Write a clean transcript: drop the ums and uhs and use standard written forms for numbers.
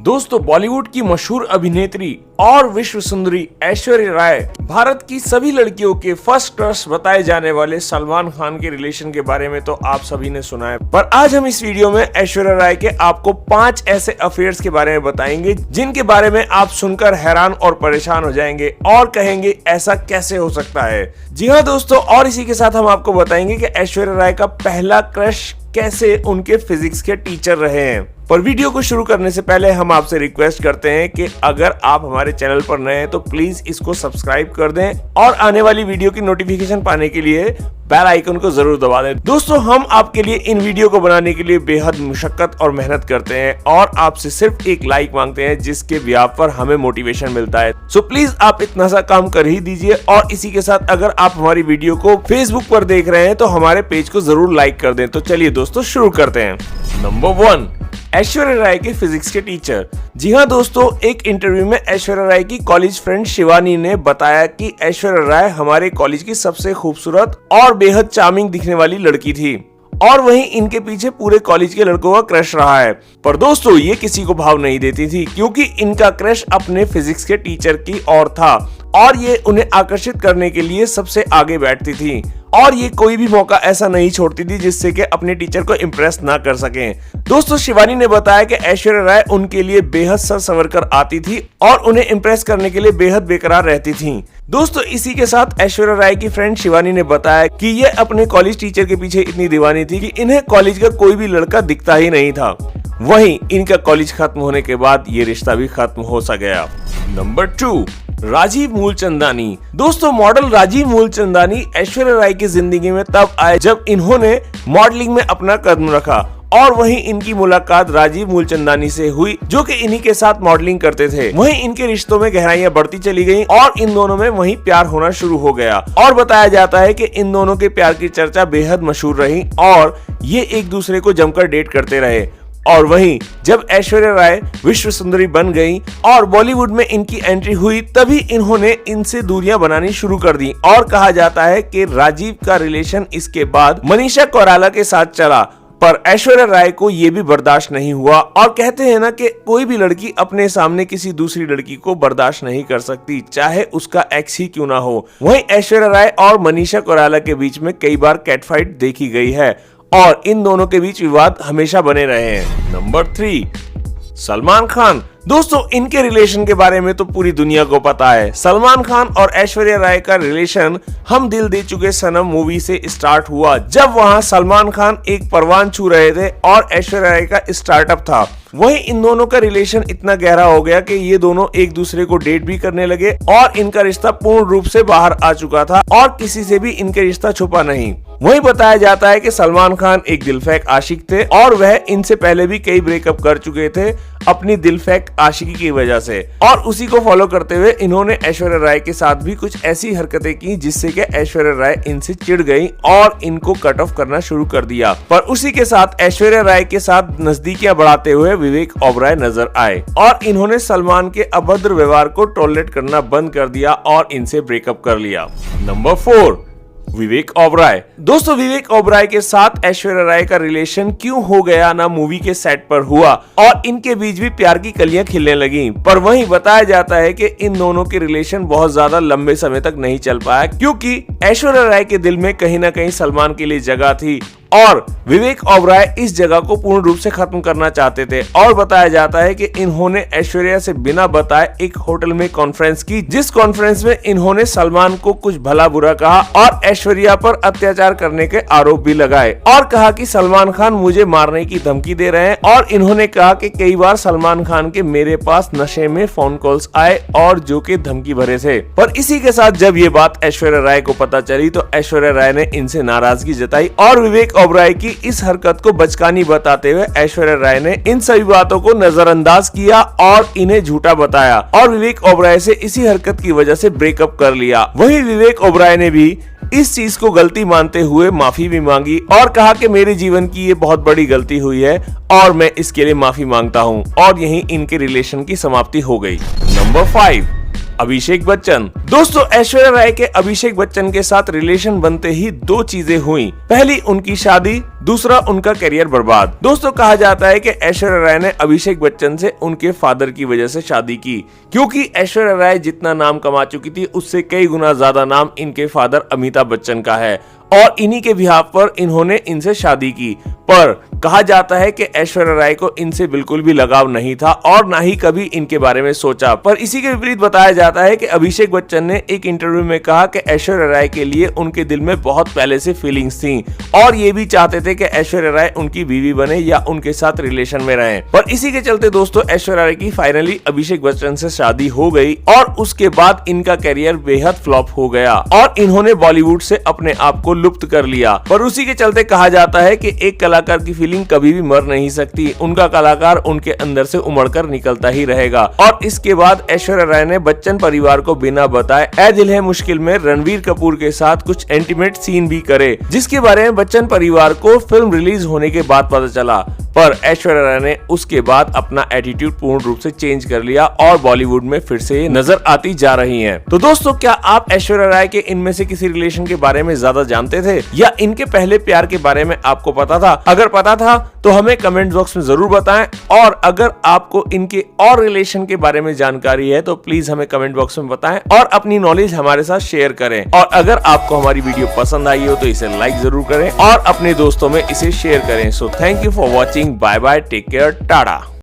दोस्तों बॉलीवुड की मशहूर अभिनेत्री और विश्व सुंदरी ऐश्वर्या राय भारत की सभी लड़कियों के फर्स्ट क्रश बताए जाने वाले सलमान खान के रिलेशन के बारे में तो आप सभी ने सुना है, पर आज हम इस वीडियो में ऐश्वर्या राय के आपको 5 ऐसे अफेयर्स के बारे में बताएंगे जिनके बारे में आप सुनकर हैरान और परेशान हो जाएंगे और कहेंगे ऐसा कैसे हो सकता है। जी हाँ दोस्तों, और इसी के साथ हम आपको बताएंगे कि ऐश्वर्या राय का पहला क्रश कैसे उनके फिजिक्स के टीचर रहे हैं। पर वीडियो को शुरू करने से पहले हम आपसे रिक्वेस्ट करते हैं कि अगर आप हमारे चैनल पर नए हैं तो प्लीज इसको सब्सक्राइब कर दें और आने वाली वीडियो की नोटिफिकेशन पाने के लिए बेल आइकन को जरूर दबा दें। दोस्तों हम आपके लिए इन वीडियो को बनाने के लिए बेहद मुशक्कत और मेहनत करते हैं और आपसे सिर्फ एक लाइक मांगते हैं जिसके ब्याह पर हमें मोटिवेशन मिलता है। सो प्लीज आप इतना सा काम कर ही दीजिए। और इसी के साथ अगर आप हमारी वीडियो को फेसबुक पर देख रहे हैं तो हमारे पेज को जरूर लाइक कर दें। तो चलिए दोस्तों शुरू करते हैं। नंबर 1, ऐश्वर्या राय के फिजिक्स के टीचर। जी हाँ दोस्तों, एक इंटरव्यू में ऐश्वर्या राय की कॉलेज फ्रेंड शिवानी ने बताया कि ऐश्वर्या राय हमारे कॉलेज की सबसे खूबसूरत और बेहद चार्मिंग दिखने वाली लड़की थी और वहीं इनके पीछे पूरे कॉलेज के लड़कों का क्रश रहा है। पर दोस्तों ये किसी को भाव नहीं देती थी क्योंकि इनका क्रश अपने फिजिक्स के टीचर की ओर था और ये उन्हें आकर्षित करने के लिए सबसे आगे बैठती थी और ये कोई भी मौका ऐसा नहीं छोड़ती थी जिससे कि अपने टीचर को इम्प्रेस ना कर सकें। दोस्तों शिवानी ने बताया कि ऐश्वर्या राय उनके लिए बेहद सज संवर कर आती थी और उन्हें इम्प्रेस करने के लिए बेहद बेकरार रहती थी। दोस्तों इसी के साथ ऐश्वर्या राय की फ्रेंड शिवानी ने बताया कि ये अपने कॉलेज टीचर के पीछे इतनी दीवानी थी कि इन्हें कॉलेज का कोई भी लड़का दिखता ही नहीं था। वहीं इनका कॉलेज खत्म होने के बाद ये रिश्ता भी खत्म हो सा गया। नंबर 2, राजीव मूलचंदानी। दोस्तों मॉडल राजीव मूलचंदानी ऐश्वर्या राय की जिंदगी में तब आए जब इन्होंने मॉडलिंग में अपना कदम रखा और वहीं इनकी मुलाकात राजीव मूलचंदानी से हुई जो कि इन्हीं के साथ मॉडलिंग करते थे। वहीं इनके रिश्तों में गहराइयां बढ़ती चली गईं और इन दोनों में वहीं प्यार होना शुरू हो गया और बताया जाता है कि इन दोनों के प्यार की चर्चा बेहद मशहूर रही और ये एक दूसरे को जमकर डेट करते रहे। और वहीं जब ऐश्वर्या राय विश्व सुंदरी बन गई और बॉलीवुड में इनकी एंट्री हुई तभी इन्होंने इनसे दूरियां बनानी शुरू कर दी और कहा जाता है कि राजीव का रिलेशन इसके बाद मनीषा कोइराला के साथ चला। पर ऐश्वर्या राय को ये भी बर्दाश्त नहीं हुआ और कहते हैं ना कि कोई भी लड़की अपने सामने किसी दूसरी लड़की को बर्दाश्त नहीं कर सकती चाहे उसका एक्स ही क्यों ना हो। वहीं ऐश्वर्या राय और मनीषा कोइराला के बीच में कई बार कैटफाइट देखी गई है और इन दोनों के बीच विवाद हमेशा बने रहे हैं। नंबर 3, सलमान खान। दोस्तों इनके रिलेशन के बारे में तो पूरी दुनिया को पता है। सलमान खान और ऐश्वर्या राय का रिलेशन हम दिल दे चुके सनम मूवी से स्टार्ट हुआ जब वहां सलमान खान एक परवान छू रहे थे और ऐश्वर्या राय का स्टार्टअप था। वहीं इन दोनों का रिलेशन इतना गहरा हो गया कि ये दोनों एक दूसरे को डेट भी करने लगे और इनका रिश्ता पूर्ण रूप से बाहर आ चुका था और किसी से भी इनके रिश्ता छुपा नहीं। वहीं बताया जाता है कि सलमान खान एक दिलफेक आशिक थे और वह इनसे पहले भी कई ब्रेकअप कर चुके थे अपनी दिलफेक आशिकी की वजह से और उसी को फॉलो करते हुए इन्होंने ऐश्वर्या राय के साथ भी कुछ ऐसी हरकतें की जिससे कि ऐश्वर्या राय इनसे चिढ़ गई और इनको कट ऑफ करना शुरू कर दिया। पर उसी के साथ ऐश्वर्या राय के साथ नजदीकियां बढ़ाते हुए विवेक ओबराय नजर आए और इन्होंने सलमान के अभद्र व्यवहार को टॉलरेट करना बंद कर दिया और इनसे ब्रेकअप कर लिया। नंबर 4, विवेक ओबराय। दोस्तों विवेक ओबराय के साथ ऐश्वर्या राय का रिलेशन क्यों हो गया ना मूवी के सेट पर हुआ और इनके बीच भी प्यार की कलियां खिलने लगी। पर वहीं बताया जाता है कि इन दोनों के रिलेशन बहुत ज्यादा लंबे समय तक नहीं चल पाया क्योंकि ऐश्वर्या राय के दिल में कहीं ना कहीं सलमान के लिए जगह थी और विवेक ओबराय इस जगह को पूर्ण रूप से खत्म करना चाहते थे। और बताया जाता है कि इन्होंने ऐश्वर्या से बिना बताए एक होटल में कॉन्फ्रेंस की जिस कॉन्फ्रेंस में इन्होंने सलमान को कुछ भला बुरा कहा और ऐश्वर्या पर अत्याचार करने के आरोप भी लगाए और कहा कि सलमान खान मुझे मारने की धमकी दे रहे हैं और इन्होंने कहा कि कई बार सलमान खान के मेरे पास नशे में फोन कॉल्स आए और जो कि धमकी भरे थे। पर इसी के साथ जब ये बात ऐश्वर्या राय को पता चली तो ऐश्वर्या राय ने इनसे नाराजगी जताई और विवेक ओबराय की इस हरकत को बचकानी बताते हुए ऐश्वर्या राय ने इन सभी बातों को नजरअंदाज किया और इन्हें झूठा बताया और विवेक ओबराय से इसी हरकत की वजह से ब्रेकअप कर लिया। वहीं विवेक ओबराय ने भी इस चीज को गलती मानते हुए माफी भी मांगी और कहा कि मेरे जीवन की ये बहुत बड़ी गलती हुई है और मैं इसके लिए माफी मांगता हूँ और यहीं इनके रिलेशन की समाप्ति हो गई। नंबर 5, अभिषेक बच्चन। दोस्तों, ऐश्वर्या राय के अभिषेक बच्चन के साथ रिलेशन बनते ही दो चीजें हुई। पहली उनकी शादी, दूसरा उनका करियर बर्बाद। दोस्तों, कहा जाता है कि ऐश्वर्या राय ने अभिषेक बच्चन से उनके फादर की वजह से शादी की, क्योंकि ऐश्वर्या राय जितना नाम कमा चुकी थी उससे कई गुना ज्यादा नाम इनके फादर अमिताभ बच्चन का है और इन्हीं के बिहाफ पर इन्होंने इनसे शादी की। पर कहा जाता है कि ऐश्वर्या राय को इनसे बिल्कुल भी लगाव नहीं था और ना ही कभी इनके बारे में सोचा। पर इसी के विपरीत बताया जाता है कि अभिषेक बच्चन ने एक इंटरव्यू में कहा कि ऐश्वर्या राय के लिए उनके दिल में बहुत पहले से फीलिंग्स थी और ये भी चाहते थे कि ऐश्वर्या राय उनकी बीवी बने या उनके साथ रिलेशन में रहें। पर इसी के चलते दोस्तों, ऐश्वर्या राय की फाइनली अभिषेक बच्चन से शादी हो गई और उसके बाद इनका करियर बेहद फ्लॉप हो गया और इन्होंने बॉलीवुड से अपने आप को लुप्त कर लिया। पर उसी के चलते कहा जाता है कि एक कलाकार की फीलिंग कभी भी मर नहीं सकती, उनका कलाकार उनके अंदर से उमड़कर निकलता ही रहेगा। और इसके बाद ऐश्वर्या राय ने बच्चन परिवार को बिना बताए ऐ दिल है मुश्किल में रणवीर कपूर के साथ कुछ इंटीमेट सीन भी करे, जिसके बारे में बच्चन परिवार को फिल्म रिलीज होने के बाद पता चला। पर ऐश्वर्या राय ने उसके बाद अपना एटीट्यूड पूर्ण रूप से चेंज कर लिया और बॉलीवुड में फिर से नजर आती जा रही हैं। तो दोस्तों, क्या आप ऐश्वर्या राय के इनमें से किसी रिलेशन के बारे में ज्यादा जानते थे या इनके पहले प्यार के बारे में आपको पता था? अगर पता था तो हमें कमेंट बॉक्स में जरूर बताएं और अगर आपको इनके और रिलेशन के बारे में जानकारी है तो प्लीज हमें कमेंट बॉक्स में बताएं और अपनी नॉलेज हमारे साथ शेयर करें। और अगर आपको हमारी वीडियो पसंद आई हो तो इसे लाइक जरूर करें और अपने दोस्तों में इसे शेयर करें। So thank you for watching. Bye bye, take care, Tata.